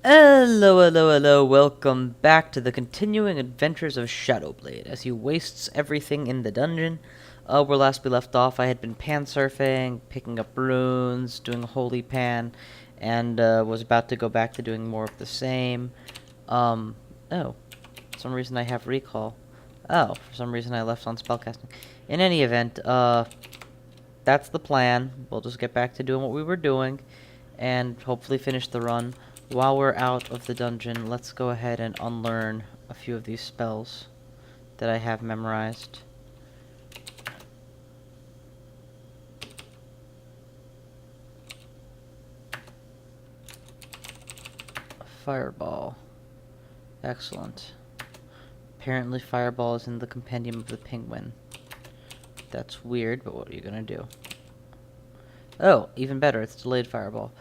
Hello, hello, hello, welcome back to the continuing adventures of Shadowblade as he wastes everything in the dungeon. Where last we left off, I had been pan surfing, picking up runes, doing a holy pan, and was about to go back to doing more of the same. Oh, for some reason I have recall. Oh, for some reason I left on spellcasting. In any event, that's the plan. We'll just get back to doing what we were doing, and hopefully finish the run. While we're out of the dungeon, let's go ahead and unlearn a few of these spells that I have memorized. Fireball. Excellent. Apparently Fireball is in the Compendium of the Penguin. That's weird, but what are you gonna do? Oh, even better, it's Delayed Fireball.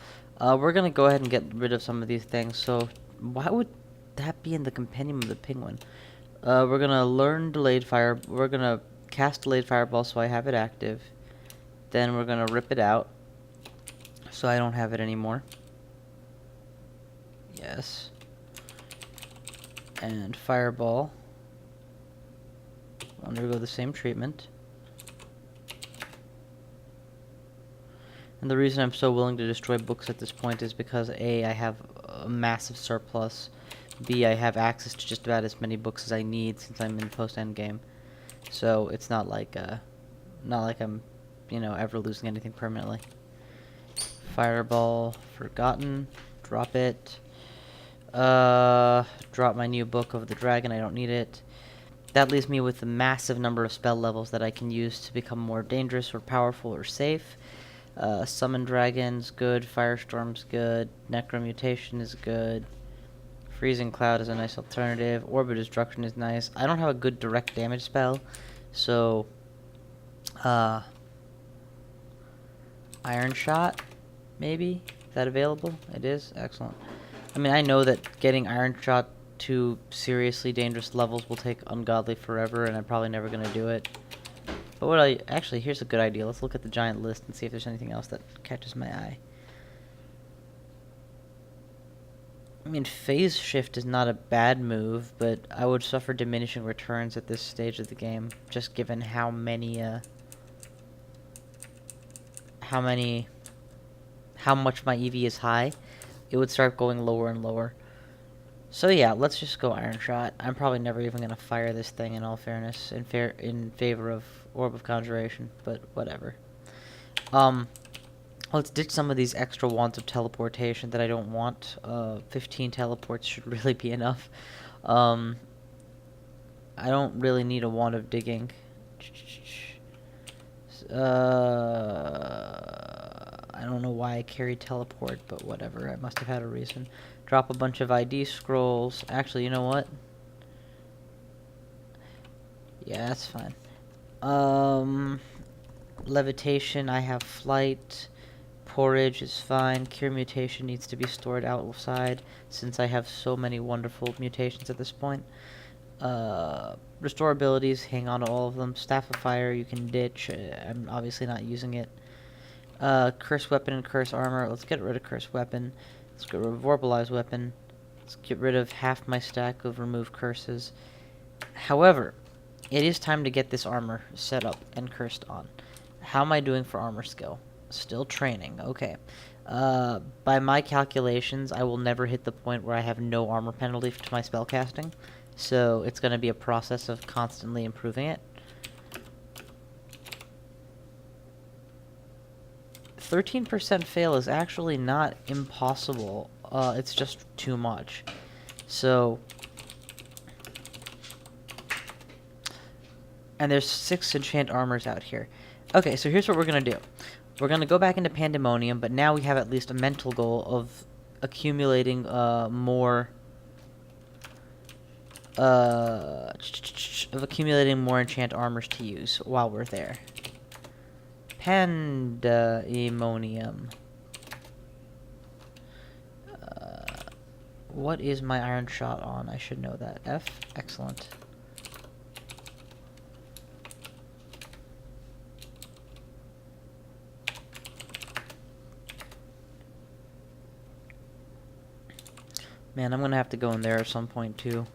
We're gonna go ahead and get rid of some of these things, so why would that be in the Compendium of the Penguin? We're gonna learn Delayed Fire. We're gonna cast Delayed Fireball so I have it active. Then we're gonna rip it out so I don't have it anymore. Yes. And Fireball will undergo the same treatment. And the reason I'm so willing to destroy books at this point is because A, I have a massive surplus. B, I have access to just about as many books as I need since I'm in post-end game. So it's not like I'm, ever losing anything permanently. Fireball, forgotten. Drop it. Drop my new book of the dragon. I don't need it. That leaves me with a massive number of spell levels that I can use to become more dangerous or powerful or safe. Summon Dragon's good, Firestorm's good, Necromutation is good, Freezing Cloud is a nice alternative, Orb of Destruction is nice. I don't have a good direct damage spell, so, Iron Shot, maybe? Is that available? It is? Excellent. I mean, I know that getting Iron Shot to seriously dangerous levels will take ungodly forever, and I'm probably never going to do it. But actually, here's a good idea. Let's look at the giant list and see if there's anything else that catches my eye. I mean, Phase Shift is not a bad move, but I would suffer diminishing returns at this stage of the game, just given how much my EV is high. It would start going lower and lower. So yeah, let's just go Iron Shot. I'm probably never even gonna fire this thing, in all fairness, in favor of Orb of Conjuration, but whatever. Let's ditch some of these extra wands of teleportation that I don't want. 15 teleports should really be enough. I don't really need a wand of digging. I don't know why I carry teleport, but whatever. I must have had a reason. Drop a bunch of ID scrolls. Actually, you know what? Yeah, that's fine. Levitation, I have flight. Porridge is fine. Cure mutation needs to be stored outside since I have so many wonderful mutations at this point. Restore abilities, hang on to all of them. Staff of Fire, you can ditch. I'm obviously not using it. Curse Weapon and Curse Armor. Let's get rid of Curse Weapon. Let's get rid of Verbalize Weapon. Let's get rid of half my stack of Remove Curses. However, it is time to get this armor set up and cursed on. How am I doing for armor skill? Still training. Okay. By my calculations, I will never hit the point where I have no armor penalty to my spellcasting. So it's going to be a process of constantly improving it. 13% fail is actually not impossible. It's just too much. So, and there's 6 enchant armors out here. Okay, so here's what we're going to do. We're going to go back into Pandemonium, but now we have at least a mental goal of accumulating more enchant armors to use while we're there. Pandemonium. What is my Iron Shot on? I should know that. F? Excellent. Man, I'm gonna have to go in there at some point too.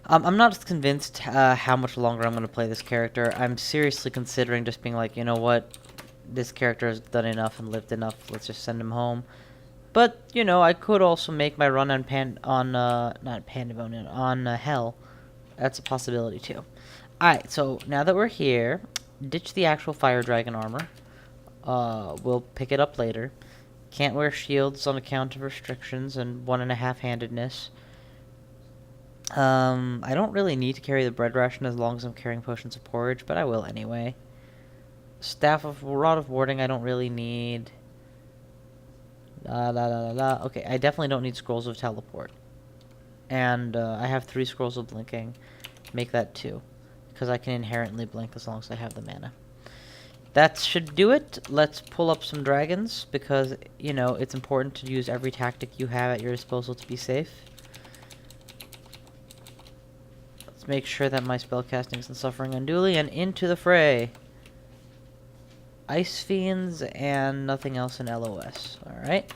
I'm not convinced how much longer I'm gonna play this character. I'm seriously considering just being like, you know what, this character has done enough and lived enough. Let's just send him home. But you know, I could also make my run on not Pandemonium, on Hell. That's a possibility too. All right, so now that we're here, ditch the actual fire dragon armor. We'll pick it up later. Can't wear shields on account of restrictions and 1.5-handedness. I don't really need to carry the bread ration as long as I'm carrying potions of porridge, but I will anyway. Staff of Rod of Warding I don't really need. Okay, I definitely don't need Scrolls of Teleport. And I have 3 Scrolls of Blinking. Make that 2. Because I can inherently blink as long as I have the mana. That should do it. Let's pull up some dragons, because, you know, it's important to use every tactic you have at your disposal to be safe. Let's make sure that my spellcasting isn't suffering unduly, and into the fray. Ice Fiends and nothing else in LOS. Alright.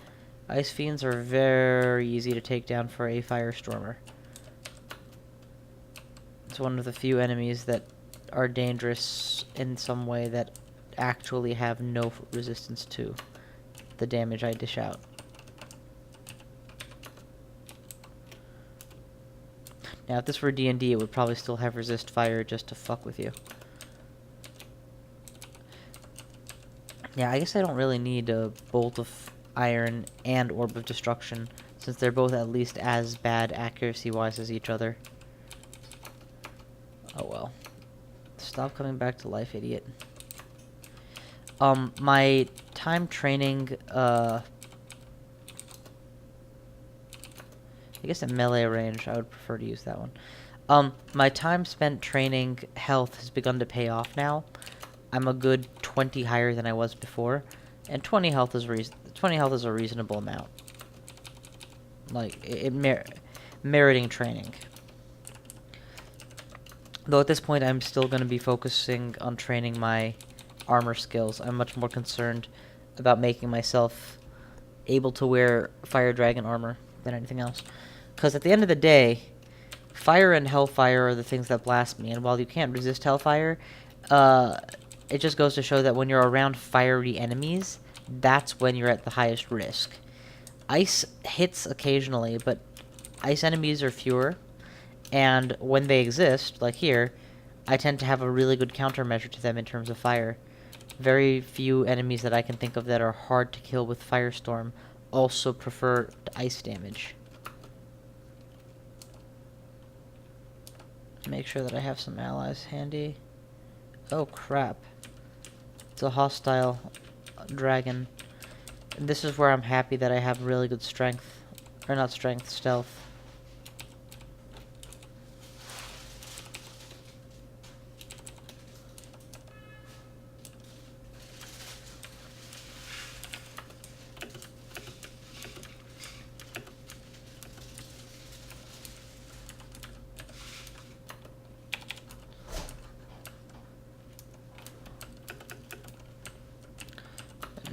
Ice Fiends are very easy to take down for a Firestormer. It's one of the few enemies that are dangerous in some way that actually have no resistance to the damage I dish out. Now, if this were D&D, it would probably still have resist fire just to fuck with you. Yeah, I guess I don't really need a Bolt of Iron and Orb of Destruction, since they're both at least as bad accuracy-wise as each other. Oh well. Stop coming back to life, idiot. My time training, I guess at melee range, I would prefer to use that one. My time spent training health has begun to pay off now. I'm a good 20 higher than I was before, and 20 health is a reasonable amount. Like, meriting training. Though at this point, I'm still going to be focusing on training my armor skills. I'm much more concerned about making myself able to wear fire dragon armor than anything else. Because at the end of the day, fire and hellfire are the things that blast me, and while you can't resist hellfire, it just goes to show that when you're around fiery enemies, that's when you're at the highest risk. Ice hits occasionally, but ice enemies are fewer, and when they exist, like here, I tend to have a really good countermeasure to them in terms of fire. Very few enemies that I can think of that are hard to kill with Firestorm also prefer ice damage. Make sure that I have some allies handy. Oh crap. It's a hostile dragon. And this is where I'm happy that I have really good strength. Or not strength, stealth.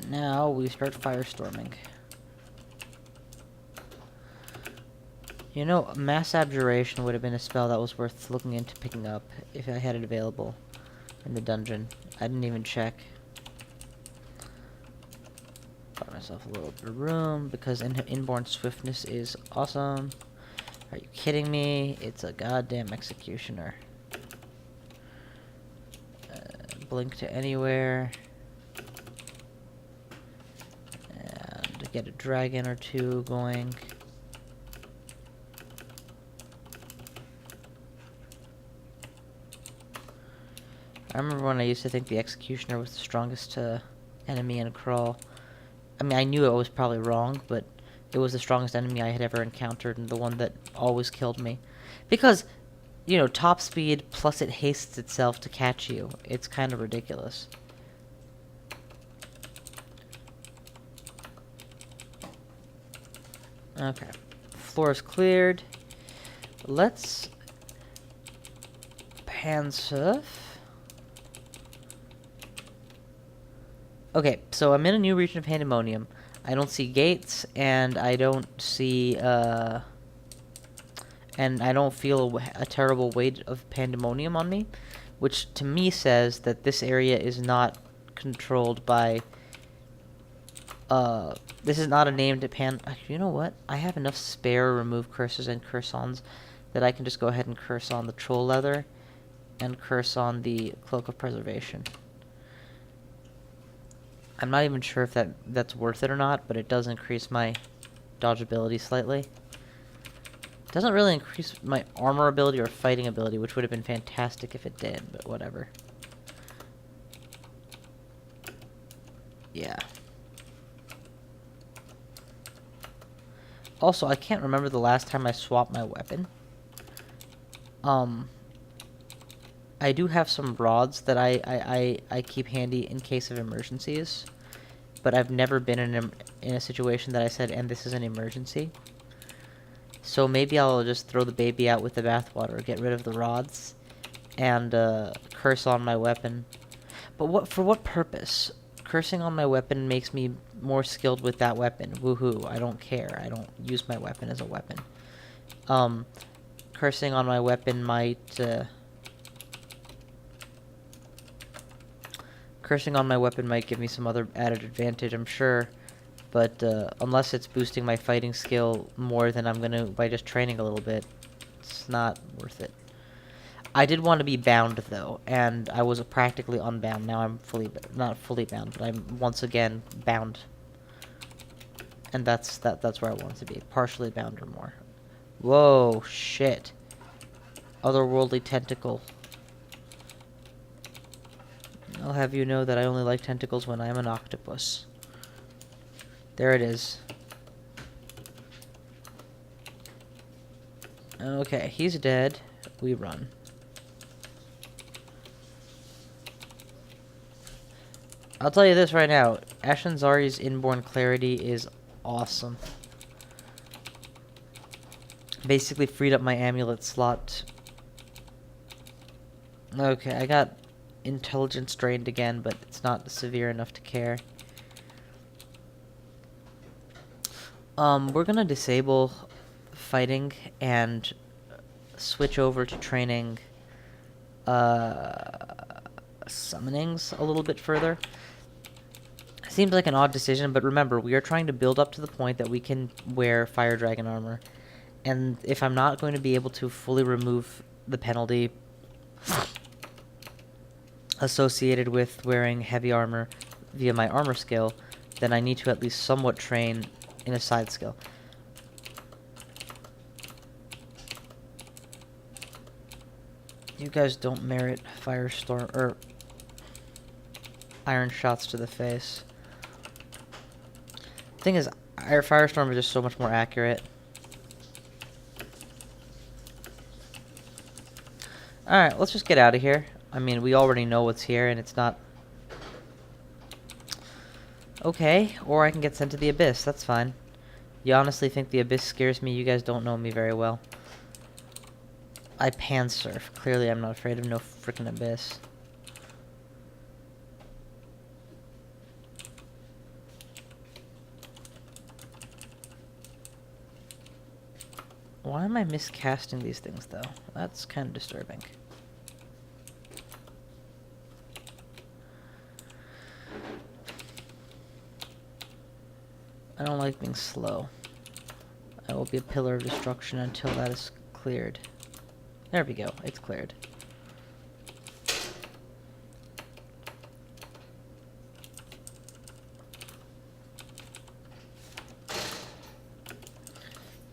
Now we start firestorming. You know, Mass Abjuration would have been a spell that was worth looking into picking up if I had it available in the dungeon. I didn't even check. Got myself a little bit of room because inborn swiftness is awesome. Are you kidding me? It's a goddamn executioner. Blink to anywhere. Get a dragon or two going. I remember when I used to think the Executioner was the strongest enemy in Crawl. I mean, I knew it was probably wrong, but it was the strongest enemy I had ever encountered and the one that always killed me. Because, you know, top speed plus it hastes itself to catch you. It's kind of ridiculous. Okay, floor is cleared. Let's pan surf. Okay, so I'm in a new region of Pandemonium. I don't see gates, and I don't see and I don't feel a terrible weight of pandemonium on me, which to me says that this area is not controlled by, this is not a named you know what? I have enough spare remove curses and curse-ons that I can just go ahead and curse on the troll leather and curse on the cloak of preservation. I'm not even sure if that's worth it or not, but it does increase my dodge ability slightly. Doesn't really increase my armor ability or fighting ability, which would have been fantastic if it did, but whatever. Yeah. Also, I can't remember the last time I swapped my weapon. I do have some rods that I keep handy in case of emergencies, but I've never been in a situation that I said, and this is an emergency. So maybe I'll just throw the baby out with the bathwater, get rid of the rods, and curse on my weapon. But for what purpose? Cursing on my weapon makes me more skilled with that weapon. Woohoo, I don't care. I don't use my weapon as a weapon. Cursing on my weapon might... Cursing on my weapon might give me some other added advantage, I'm sure. But unless it's boosting my fighting skill more than I'm gonna by just training a little bit, it's not worth it. I did want to be bound though, and I was practically unbound. Now I'm not fully bound, but I'm once again bound. And that's where I want to be, partially bound or more. Whoa, shit. Otherworldly tentacle. I'll have you know that I only like tentacles when I'm an octopus. There it is. Okay, he's dead. We run. I'll tell you this right now. Ashen Zari's Inborn Clarity is awesome. Basically freed up my amulet slot. Okay, I got intelligence drained again, but it's not severe enough to care. We're gonna disable fighting and switch over to training summonings a little bit further. Seems like an odd decision, but remember, we are trying to build up to the point that we can wear Fire Dragon armor. And if I'm not going to be able to fully remove the penalty associated with wearing heavy armor via my armor skill, then I need to at least somewhat train in a side skill. You guys don't merit Firestorm or iron shots to the face. Thing is, our Firestorm is just so much more accurate. Alright, let's just get out of here. I mean, we already know what's here, and it's not... Okay, or I can get sent to the Abyss, that's fine. You honestly think the Abyss scares me? You guys don't know me very well. I pan-surf. Clearly I'm not afraid of no frickin' Abyss. Why am I miscasting these things, though? That's kind of disturbing. I don't like being slow. I will be a pillar of destruction until that is cleared. There we go. It's cleared.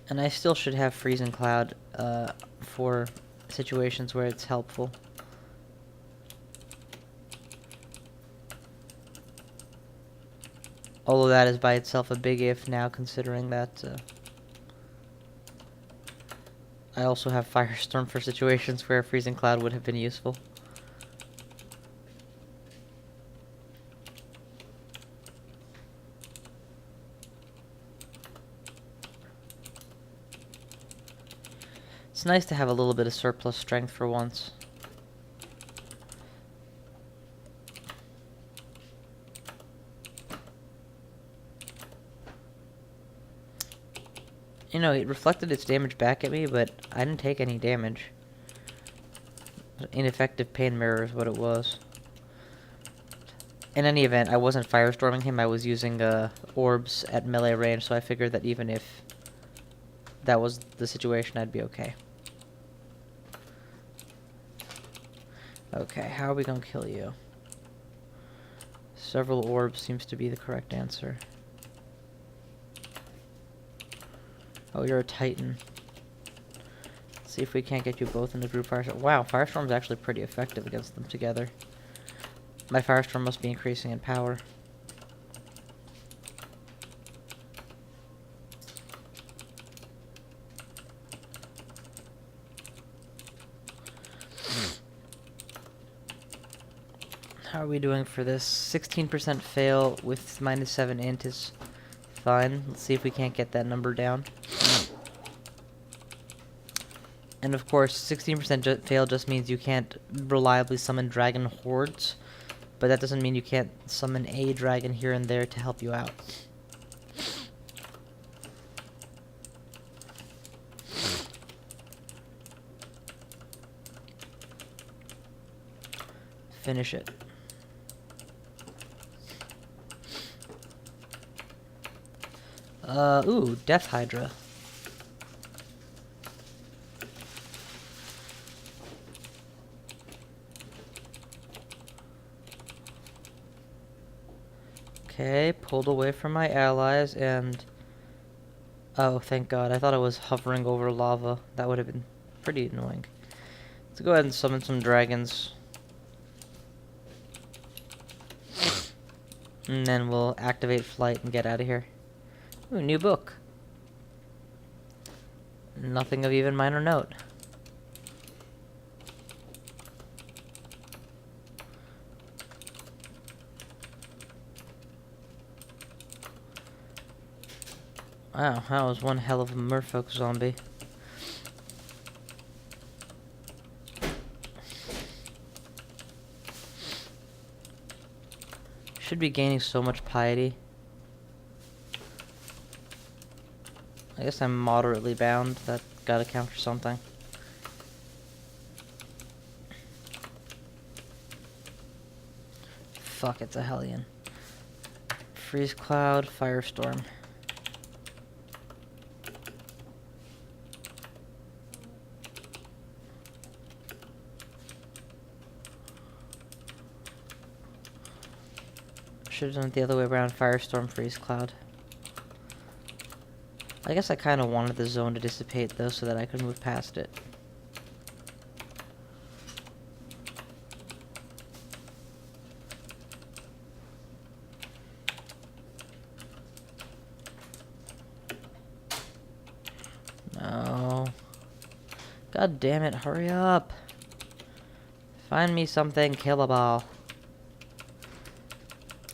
And I still should have Freezing Cloud for situations where it's helpful. Although that is by itself a big if now, considering that I also have Firestorm for situations where Freezing Cloud would have been useful. It's nice to have a little bit of surplus strength for once. You know, it reflected its damage back at me, but I didn't take any damage. Ineffective pain mirror is what it was. In any event, I wasn't firestorming him. I was using orbs at melee range, so I figured that even if that was the situation, I'd be okay. Okay, how are we gonna kill you? Several orbs seems to be the correct answer. Oh, you're a Titan. Let's see if we can't get you both into group firestorm. Wow, Firestorm's actually pretty effective against them together. My Firestorm must be increasing in power. How are we doing for this? 16% fail with -7 int is fine. Let's see if we can't get that number down. And of course, 16% fail just means you can't reliably summon dragon hordes, but that doesn't mean you can't summon a dragon here and there to help you out. Finish it. Ooh, Death Hydra. Okay, pulled away from my allies and... Oh, thank God. I thought I was hovering over lava. That would have been pretty annoying. Let's go ahead and summon some dragons. And then we'll activate flight and get out of here. Ooh, new book. Nothing of even minor note. Wow, that was one hell of a merfolk zombie. Should be gaining so much piety. I guess I'm moderately bound. That gotta count for something. Fuck, it's a Hellion. Freeze Cloud, Firestorm. Should have done it the other way around. Firestorm, Freeze Cloud. I guess I kind of wanted the zone to dissipate though, so that I could move past it. No. God damn it, hurry up. Find me something killable.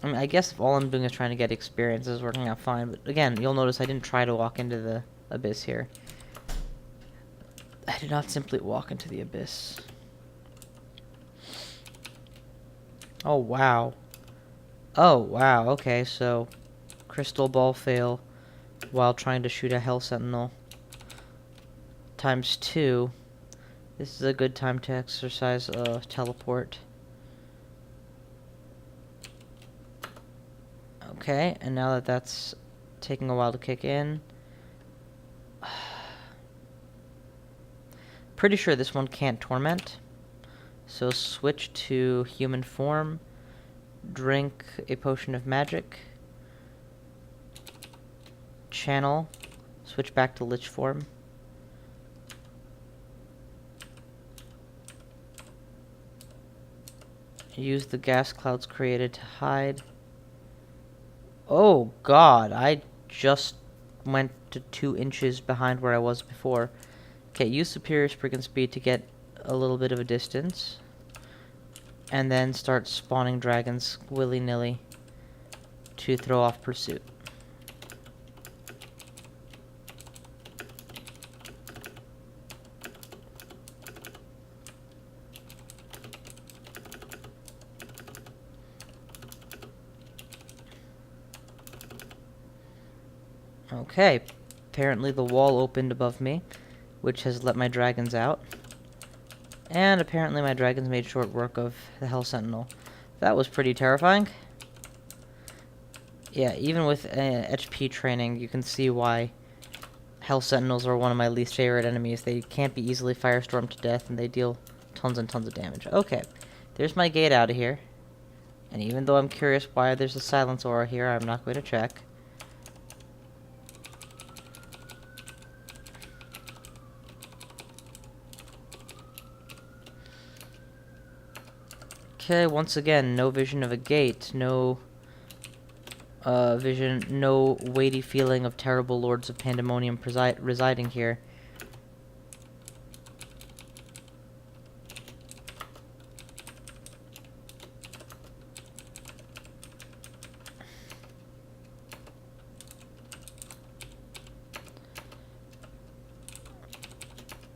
I mean, I guess if all I'm doing is trying to get experience, is working out fine. But again, you'll notice I didn't try to walk into the abyss here. I did not simply walk into the abyss. Oh, wow. Oh, wow. Okay, so crystal ball fail while trying to shoot a Hell Sentinel. ×2. This is a good time to exercise teleport. Okay, and now that that's taking a while to kick in, pretty sure this one can't torment. So switch to human form, drink a potion of magic, channel, switch back to lich form. Use the gas clouds created to hide. Oh God, I just went to 2 inches behind where I was before. Okay, use superior Spriggan speed to get a little bit of a distance. And then start spawning dragons willy-nilly to throw off pursuit. Okay, apparently the wall opened above me, which has let my dragons out. And apparently my dragons made short work of the Hell Sentinel. That was pretty terrifying. Yeah, even with HP training, you can see why Hell Sentinels are one of my least favorite enemies. They can't be easily firestormed to death, and they deal tons and tons of damage. Okay, there's my gate out of here. And even though I'm curious why there's a silence aura here, I'm not going to check. Okay, once again, no vision of a gate, no vision, no weighty feeling of terrible lords of pandemonium residing here.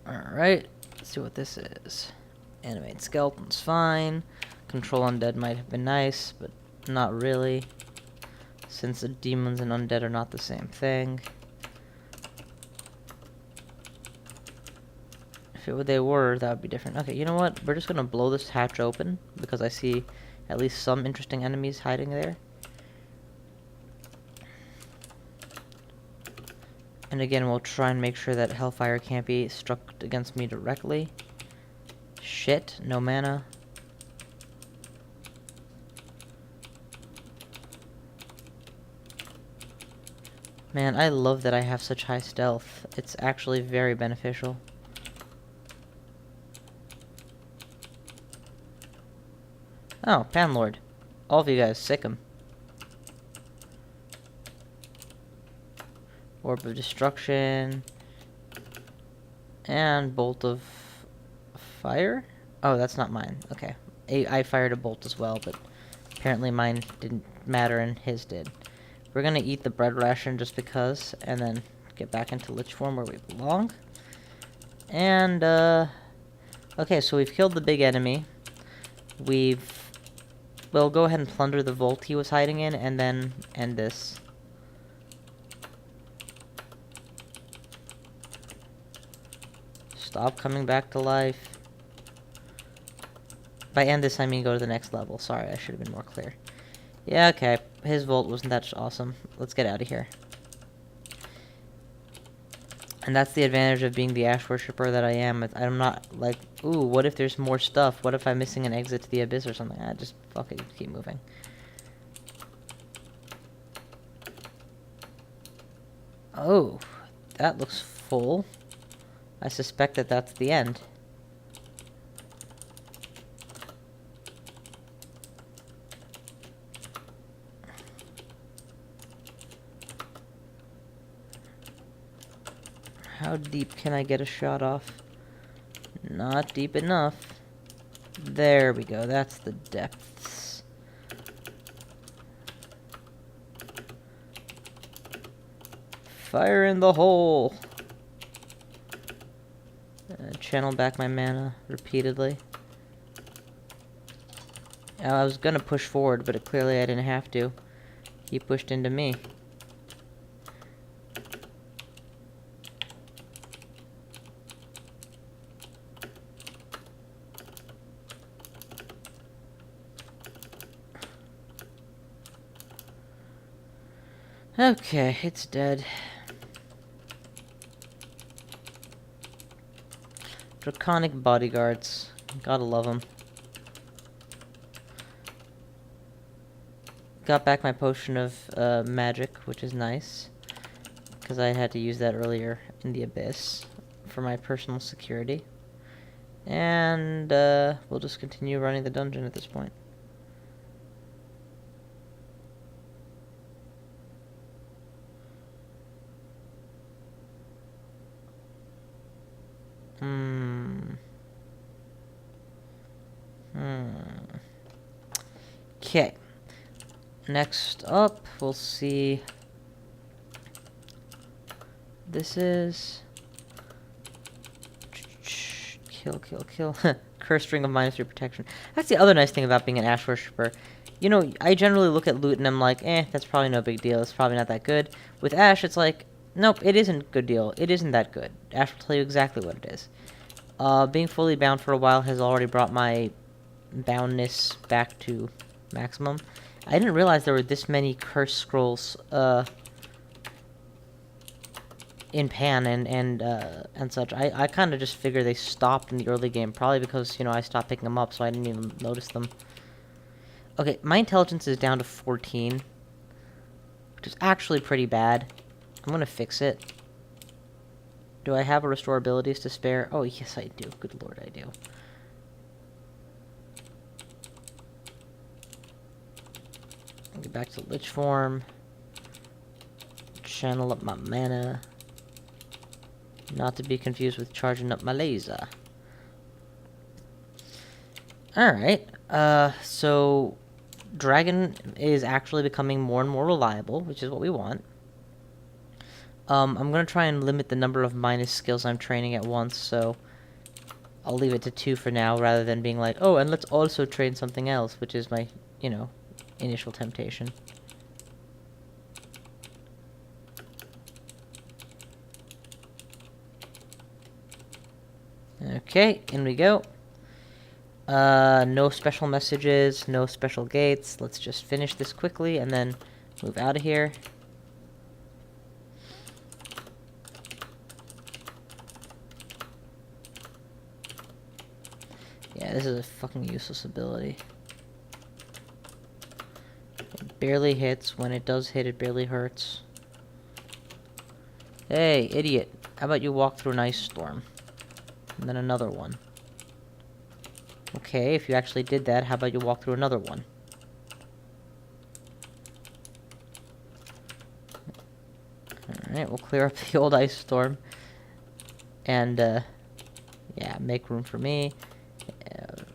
Alright, let's see what this is. Animate skeleton's fine. Control undead might have been nice, but not really, since the demons and undead are not the same thing. If they were, that would be different. Okay, you know what? We're just gonna blow this hatch open, because I see at least some interesting enemies hiding there. And again, we'll try and make sure that Hellfire can't be struck against me directly. Shit, no mana. Man, I love that I have such high stealth. It's actually very beneficial. Oh, Panlord. All of you guys, sick 'em. Orb of Destruction. And Bolt of Fire? Oh, that's not mine. Okay. I fired a bolt as well, but apparently mine didn't matter and his did. We're gonna eat the bread ration just because, and then get back into Lich form where we belong. And, okay, so we've killed the big enemy. We'll go ahead and plunder the vault he was hiding in, and then end this. Stop coming back to life. By end this, I mean go to the next level. Sorry, I should have been more clear. Yeah, okay. His vault wasn't that awesome. Let's get out of here. And that's the advantage of being the Ash Worshipper that I am. I'm not like, ooh, what if there's more stuff? What if I'm missing an exit to the Abyss or something? Just fuck it, keep moving. Oh, that looks full. I suspect that that's the end. How deep can I get a shot off? Not deep enough. There we go, that's the depths. Fire in the hole! Channel back my mana repeatedly. I was gonna push forward, but clearly I didn't have to. He pushed into me. Okay, it's dead. Draconic bodyguards. Gotta love them. Got back my potion of magic, which is nice. Because I had to use that earlier in the Abyss for my personal security. And we'll just continue running the dungeon at this point. Okay. Next up, we'll see. This is kill. Cursed ring of -3 protection. That's the other nice thing about being an Ash Worshipper. You know, I generally look at loot and I'm like, that's probably no big deal. It's probably not that good. With Ash, it's like, Nope, it isn't a good deal. It isn't that good. Ash will tell you exactly what it is. Being fully bound for a while has already brought my boundness back to maximum. I didn't realize there were this many curse scrolls, in Pan and such. I kind of just figured they stopped in the early game, probably because, you know, I stopped picking them up, so I didn't even notice them. Okay, my intelligence is down to 14, which is actually pretty bad. I'm gonna fix it. Do I have a restore abilities to spare? Oh, yes, I do. Good lord, I do. Get back to Lich form. Channel up my mana. Not to be confused with charging up my laser. Alright, so Dragon is actually becoming more and more reliable, which is what we want. I'm going to try and limit the number of minus skills I'm training at once, so I'll leave it to 2 for now, rather than being like, oh, and let's also train something else, which is my, you know, initial temptation. Okay, in we go. No special messages, no special gates. Let's just finish this quickly and then move out of here. Yeah, this is a fucking useless ability. It barely hits. When it does hit, it barely hurts. Hey, idiot. How about you walk through an ice storm? And then another one. Okay, if you actually did that, how about you walk through another one? Alright, we'll clear up the old ice storm. And, yeah, make room for me.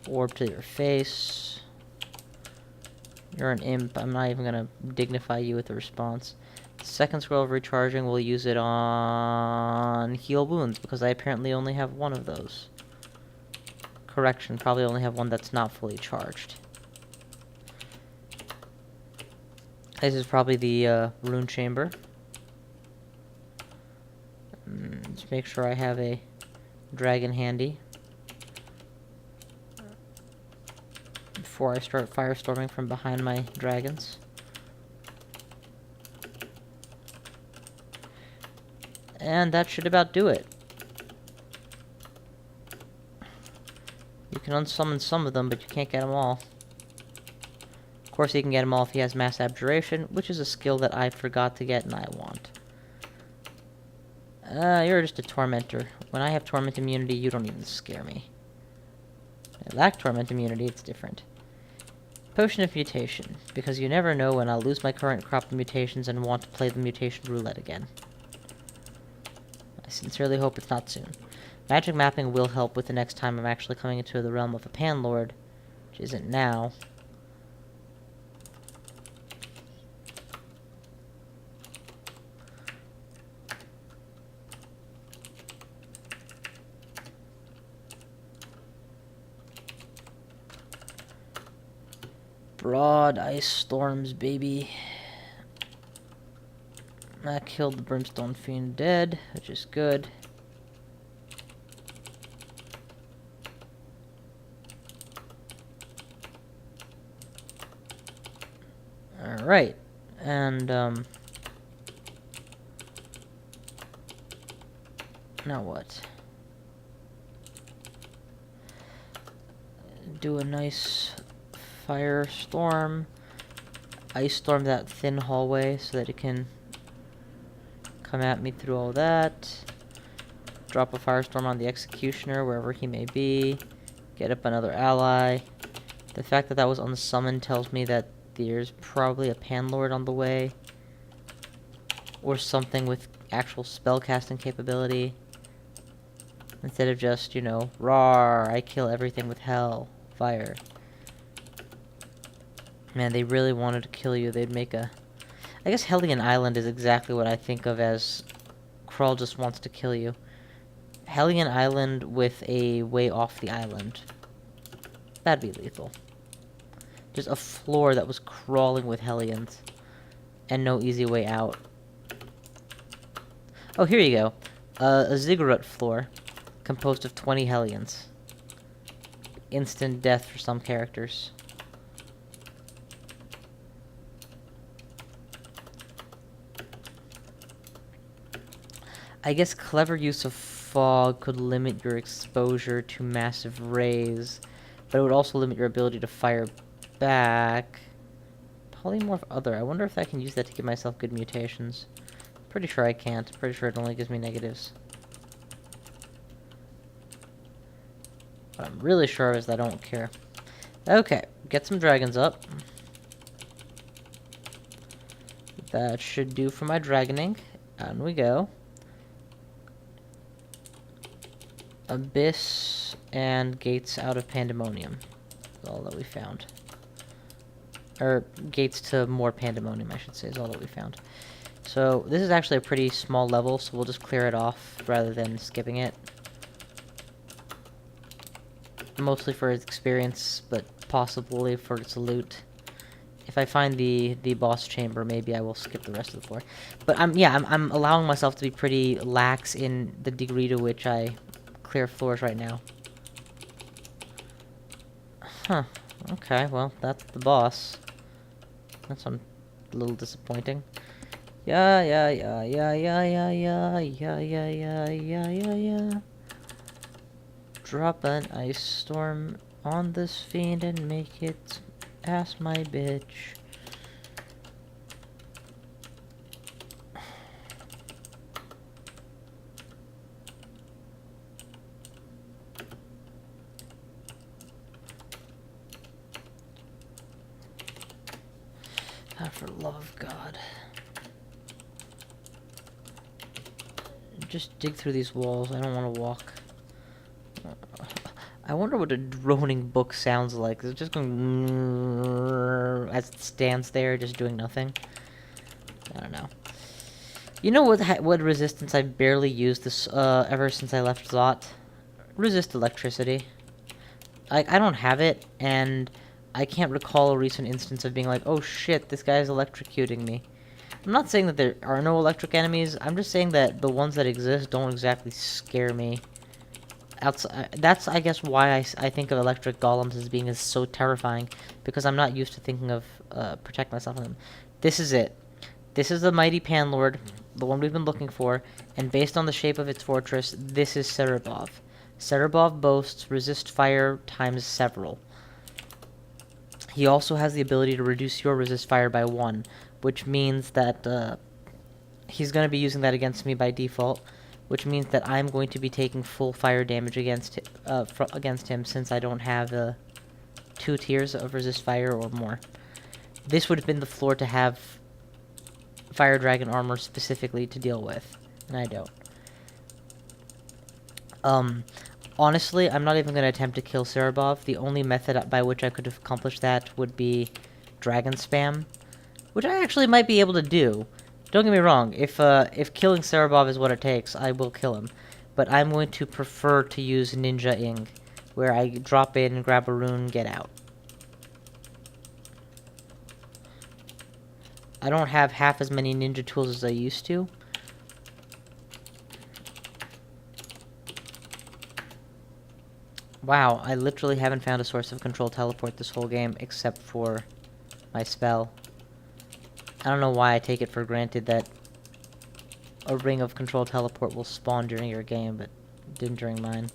Orb to your face. You're an imp. I'm not even gonna dignify you with a response. Second scroll of recharging, we'll use it on heal wounds, because I apparently only have one of those. Correction, probably only have one that's not fully charged. This is probably the rune chamber. Let's make sure I have a dragon handy before I start firestorming from behind my dragons. And that should about do it. You can unsummon some of them, but you can't get them all. Of course, he can get them all if he has Mass Abjuration, which is a skill that I forgot to get and I want. You're just a Tormentor. When I have Torment immunity, you don't even scare me. I lack Torment immunity, it's different. Potion of Mutation, because you never know when I'll lose my current crop of mutations and want to play the mutation roulette again. I sincerely hope it's not soon. Magic mapping will help with the next time I'm actually coming into the realm of a Panlord, which isn't now. Broad ice storms, baby. I killed the Brimstone Fiend dead, which is good. Alright, and, now what? Do a nice firestorm. Ice storm that thin hallway so that it can come at me through all that. Drop a firestorm on the Executioner, wherever he may be. Get up another ally. The fact that that was unsummoned tells me that there's probably a Panlord on the way. Or something with actual spellcasting capability. Instead of just, you know, rawr, I kill everything with hell. Fire. Man, they really wanted to kill you. They'd make a... I guess Hellion Island is exactly what I think of as Krull just wants to kill you. Hellion Island with a way off the island. That'd be lethal. Just a floor that was crawling with Hellions. And no easy way out. Oh, here you go. A ziggurat floor composed of 20 Hellions. Instant death for some characters. I guess clever use of fog could limit your exposure to massive rays, but it would also limit your ability to fire back. Polymorph other. I wonder if I can use that to give myself good mutations. Pretty sure I can't. Pretty sure it only gives me negatives. What I'm really sure is that I don't care. Okay, get some dragons up. That should do for my dragoning. On we go. Abyss and gates out of Pandemonium. That's all that we found. Or gates to more Pandemonium, I should say, is all that we found. So this is actually a pretty small level, so we'll just clear it off rather than skipping it. Mostly for its experience, but possibly for its loot. If I find the boss chamber, maybe I will skip the rest of the floor. But I'm allowing myself to be pretty lax in the degree to which I clear floors right now. Huh. Okay, well, that's the boss. That's a little disappointing. Yeah. Drop an ice storm on this fiend and make it ass my bitch. Ah, for the love of God. Just dig through these walls. I don't want to walk. I wonder what a droning book sounds like. Is it just going as it stands there, just doing nothing? I don't know. You know what resistance I've barely used this ever since I left Zot? Resist electricity. I don't have it, and I can't recall a recent instance of being like, oh shit, this guy's electrocuting me. I'm not saying that there are no electric enemies. I'm just saying that the ones that exist don't exactly scare me. That's, I guess, why I think of electric golems as being so terrifying, because I'm not used to thinking of protect myself from them. This is it. This is the mighty Panlord, the one we've been looking for, and based on the shape of its fortress, this is Cerebov. Cerebov boasts resist fire times several. He also has the ability to reduce your resist fire by 1, which means that he's going to be using that against me by default, which means that I'm going to be taking full fire damage against him, since I don't have 2 tiers of resist fire or more. This would have been the floor to have fire dragon armor specifically to deal with, and I don't. Honestly, I'm not even going to attempt to kill Cerebov. The only method by which I could have accomplished that would be dragon spam, which I actually might be able to do. Don't get me wrong, if killing Cerebov is what it takes, I will kill him. But I'm going to prefer to use Ninja Ing, where I drop in, grab a rune, get out. I don't have half as many ninja tools as I used to. Wow, I literally haven't found a source of control teleport this whole game, except for my spell. I don't know why I take it for granted that a ring of control teleport will spawn during your game, but it didn't during mine.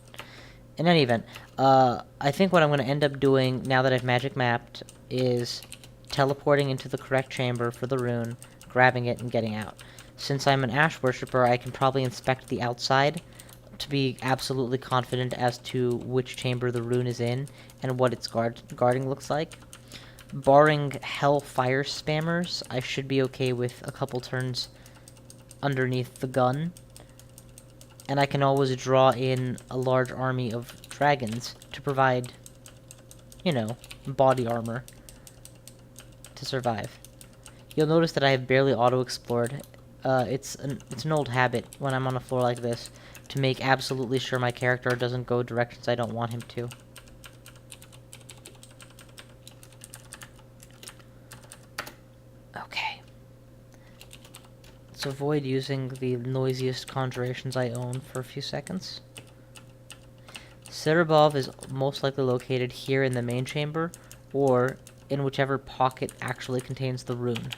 In any event, I think what I'm going to end up doing, now that I've magic mapped, is teleporting into the correct chamber for the rune, grabbing it, and getting out. Since I'm an Ash worshipper, I can probably inspect the outside to be absolutely confident as to which chamber the rune is in, and what its guarding looks like. Barring Hellfire spammers, I should be okay with a couple turns underneath the gun. And I can always draw in a large army of dragons to provide, you know, body armor to survive. You'll notice that I have barely auto-explored. It's an old habit when I'm on a floor like this to make absolutely sure my character doesn't go directions I don't want him to. Let's avoid using the noisiest conjurations I own for a few seconds. Cerebov is most likely located here in the main chamber, or in whichever pocket actually contains the rune.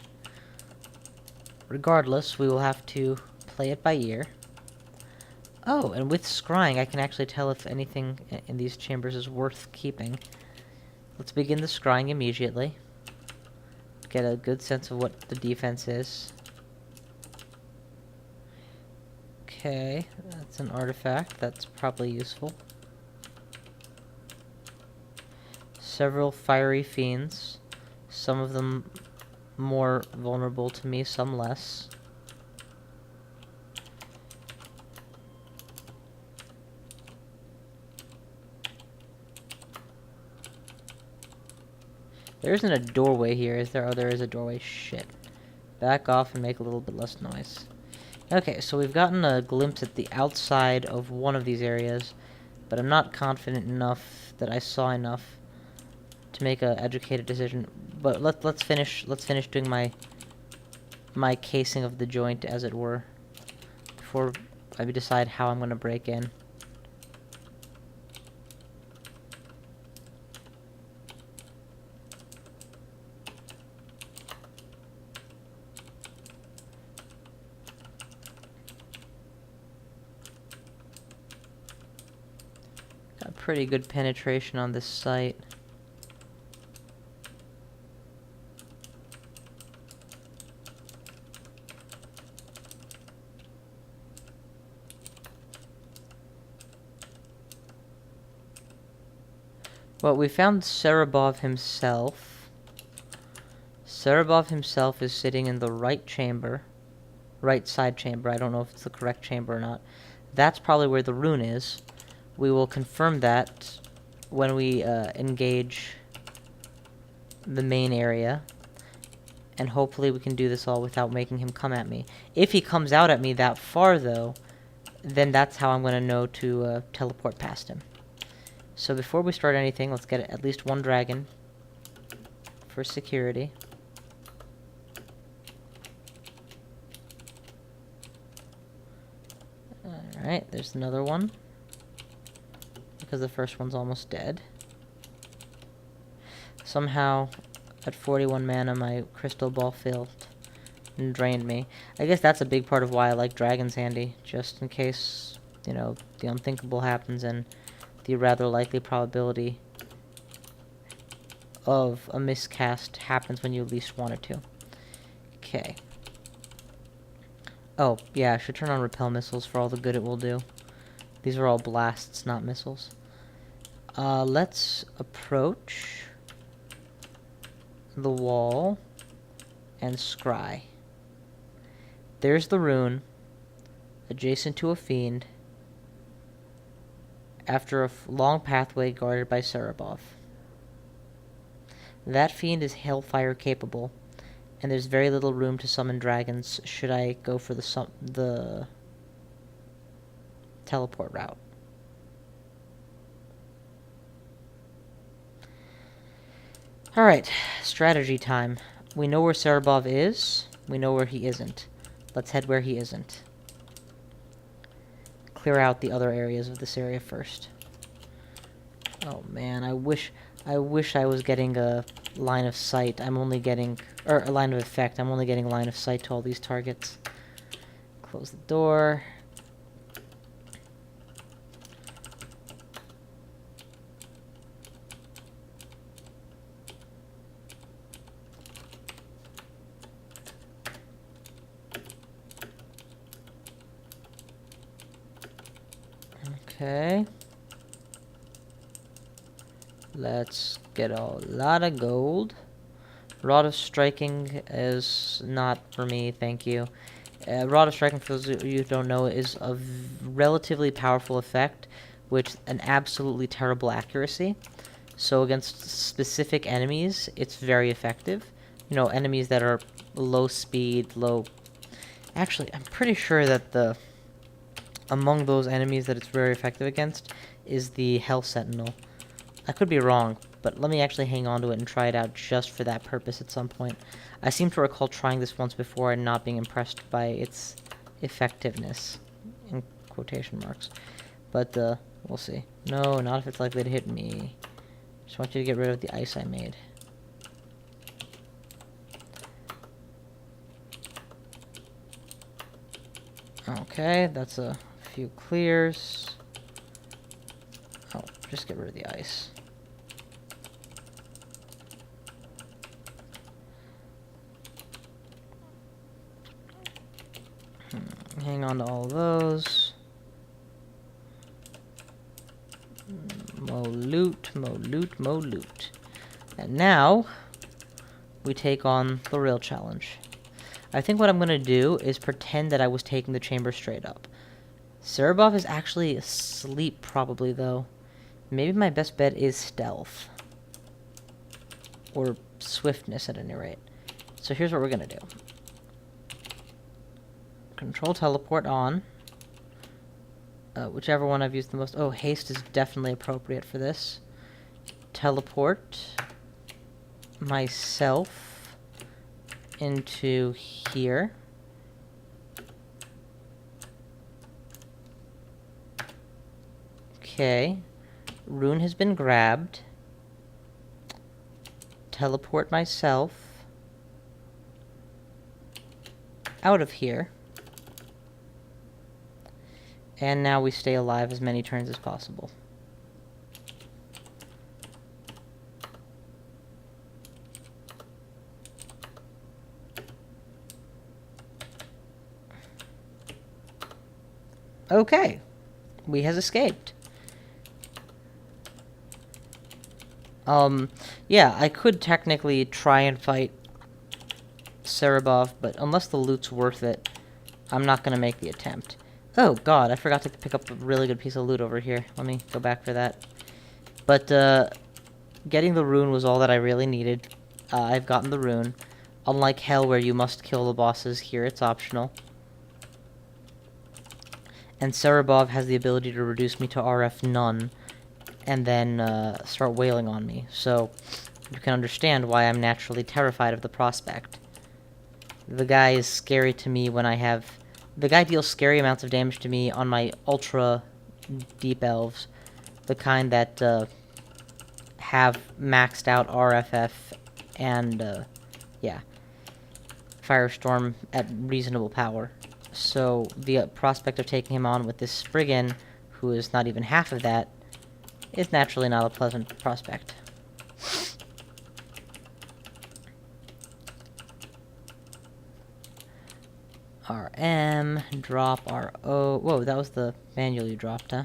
Regardless, we will have to play it by ear. Oh, and with scrying, I can actually tell if anything in these chambers is worth keeping. Let's begin the scrying immediately. Get a good sense of what the defense is. Okay, that's an artifact. That's probably useful. Several fiery fiends. Some of them more vulnerable to me, some less. There isn't a doorway here, is there? Oh, there is a doorway. Shit. Back off and make a little bit less noise. Okay, so we've gotten a glimpse at the outside of one of these areas, but I'm not confident enough that I saw enough to make an educated decision. But let's finish doing my casing of the joint, as it were, before I decide how I'm going to break in. Got pretty good penetration on this site. Well, we found Cerebov himself. Cerebov himself is sitting in the right chamber. Right side chamber. I don't know if it's the correct chamber or not. That's probably where the rune is. We will confirm that when we engage the main area. And hopefully we can do this all without making him come at me. If he comes out at me that far, though, then that's how I'm going to know to teleport past him. So before we start anything, let's get at least one dragon for security. Alright, there's another one. Because the first one's almost dead. Somehow, at 41 mana, my crystal ball failed and drained me. I guess that's a big part of why I like dragons handy, just in case, you know, the unthinkable happens and the rather likely probability of a miscast happens when you least want it to. Okay. Oh, yeah, I should turn on repel missiles for all the good it will do. These are all blasts, not missiles. Let's approach the wall and scry. There's the rune, adjacent to a fiend, after a long pathway guarded by Cerebov. That fiend is hellfire capable, and there's very little room to summon dragons should I go for the teleport route. Alright, strategy time. We know where Cerebov is, we know where he isn't. Let's head where he isn't. Clear out the other areas of this area first. Oh man, I wish I was getting a line of sight. I'm only getting, or a line of effect. I'm only getting line of sight to all these targets. Close the door. Okay. Let's get a lot of gold. Rod of Striking is not for me, thank you. Rod of Striking, for those of you who don't know, is a relatively powerful effect with an absolutely terrible accuracy. So against specific enemies, it's very effective. You know, enemies that are low speed, low... Actually, I'm pretty sure that among those enemies that it's very effective against is the Hell Sentinel. I could be wrong, but let me actually hang on to it and try it out just for that purpose at some point. I seem to recall trying this once before and not being impressed by its effectiveness, in quotation marks. But, we'll see. No, not if it's likely to hit me. Just want you to get rid of the ice I made. Okay, that's a few clears. Oh, just get rid of the ice. Hang on to all those. Mo loot, mo loot, mo loot. And now, we take on the real challenge. I think what I'm going to do is pretend that I was taking the chamber straight up. Cerebov is actually asleep, probably, though. Maybe my best bet is stealth. Or swiftness, at any rate. So here's what we're going to do. Control teleport on. Whichever one I've used the most. Oh, haste is definitely appropriate for this. Teleport myself into here. Okay. Rune has been grabbed. Teleport myself out of here. And now we stay alive as many turns as possible. Okay. We has escaped. Yeah, I could technically try and fight Cerebov, but unless the loot's worth it, I'm not gonna make the attempt. Oh god, I forgot to pick up a really good piece of loot over here. Let me go back for that. But, getting the rune was all that I really needed. I've gotten the rune. Unlike Hell, where you must kill the bosses, here it's optional. And Cerebov has the ability to reduce me to RF none, and then start wailing on me. So, you can understand why I'm naturally terrified of the prospect. The guy is scary to me when I have... The guy deals scary amounts of damage to me on my ultra deep elves. The kind that have maxed out RFF and, yeah, Firestorm at reasonable power. So the prospect of taking him on with this Spriggan, who is not even half of that, is naturally not a pleasant prospect. RM, drop RO. Whoa, that was the manual you dropped, huh?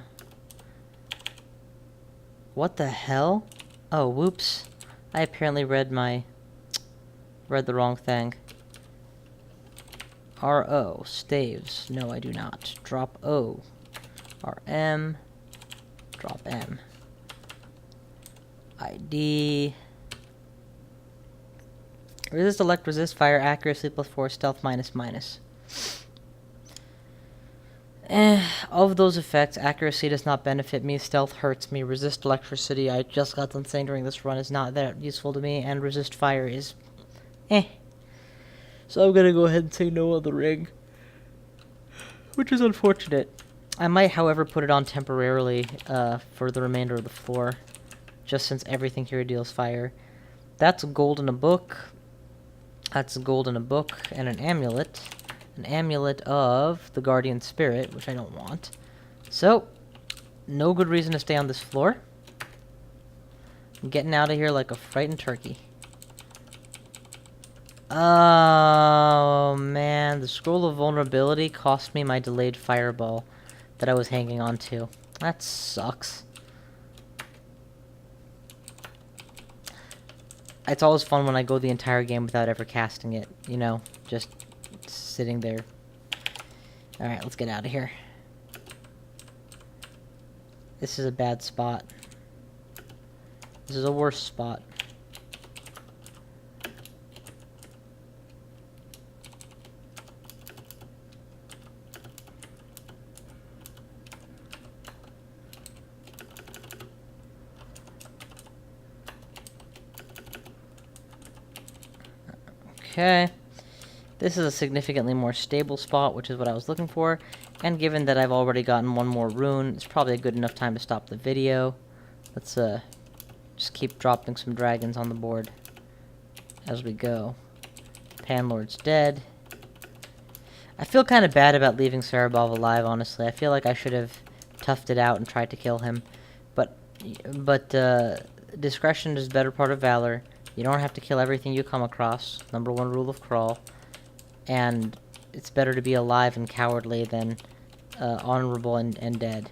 What the hell? Oh, whoops. I apparently read the wrong thing. RO, staves. No, I do not. Drop O. RM, drop M. ID. Resist, elect, resist, fire, accuracy +4, stealth -. Of those effects, accuracy does not benefit me, stealth hurts me, resist electricity, I just got done saying during this run, is not that useful to me, and resist fire is... So I'm gonna go ahead and say no on the ring. Which is unfortunate. I might, however, put it on temporarily, for the remainder of the floor. Just since everything here deals fire. That's gold in a book. That's gold in a book, and an amulet. An amulet of the Guardian Spirit, which I don't want. So, no good reason to stay on this floor. I'm getting out of here like a frightened turkey. Oh, man. The Scroll of Vulnerability cost me my delayed fireball that I was hanging on to. That sucks. It's always fun when I go the entire game without ever casting it. You know, just sitting there. Alright, let's get out of here. This is a bad spot. This is a worse spot. Okay. This is a significantly more stable spot, which is what I was looking for. And given that I've already gotten one more rune, it's probably a good enough time to stop the video. Let's just keep dropping some dragons on the board as we go. Panlord's dead. I feel kind of bad about leaving Cerebov alive, honestly. I feel like I should have toughed it out and tried to kill him. But discretion is the better part of valor. You don't have to kill everything you come across. Number one rule of Crawl. And it's better to be alive and cowardly than honorable and dead.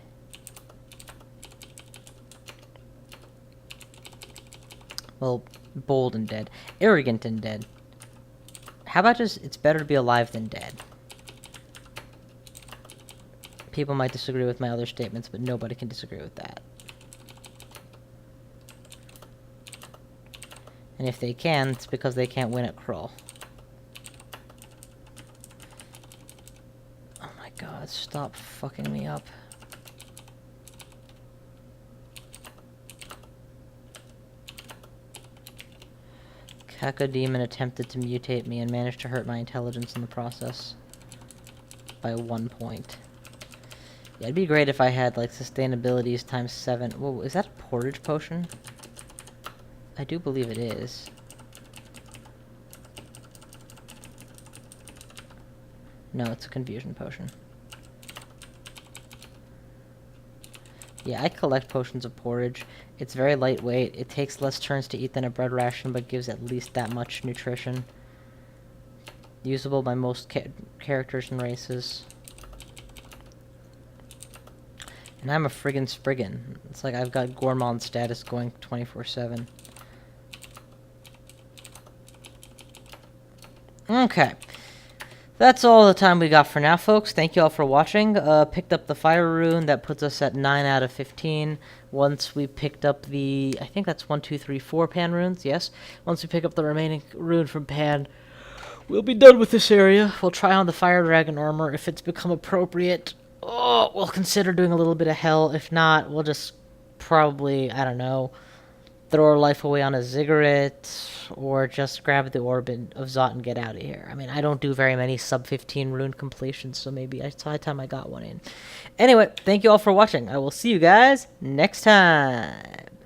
Well, bold and dead. Arrogant and dead. How about just, it's better to be alive than dead? People might disagree with my other statements, but nobody can disagree with that. And if they can, it's because they can't win at Crawl. Oh my god, stop fucking me up. Cacodemon attempted to mutate me and managed to hurt my intelligence in the process. By 1 point. Yeah, it'd be great if I had, like, sustainabilities times 7. Whoa, is that a portage potion? I do believe it is. No, it's a confusion potion. Yeah, I collect potions of porridge. It's very lightweight. It takes less turns to eat than a bread ration, but gives at least that much nutrition. Usable by most characters and races. And I'm a friggin' Spriggan. It's like I've got Gourmand status going 24/7. Okay. That's all the time we got for now, folks. Thank you all for watching. Picked up the fire rune. That puts us at 9 out of 15. Once we picked up the... I think that's 1, 2, 3, 4 Pan runes. Yes. Once we pick up the remaining rune from Pan, we'll be done with this area. We'll try on the fire dragon armor if it's become appropriate. Oh, we'll consider doing a little bit of hell. If not, we'll just probably, I don't know, throw our life away on a ziggurat, or just grab the orb of Zot and get out of here. I mean, I don't do very many sub-15 rune completions, so maybe it's high time I got one in. Anyway, thank you all for watching. I will see you guys next time.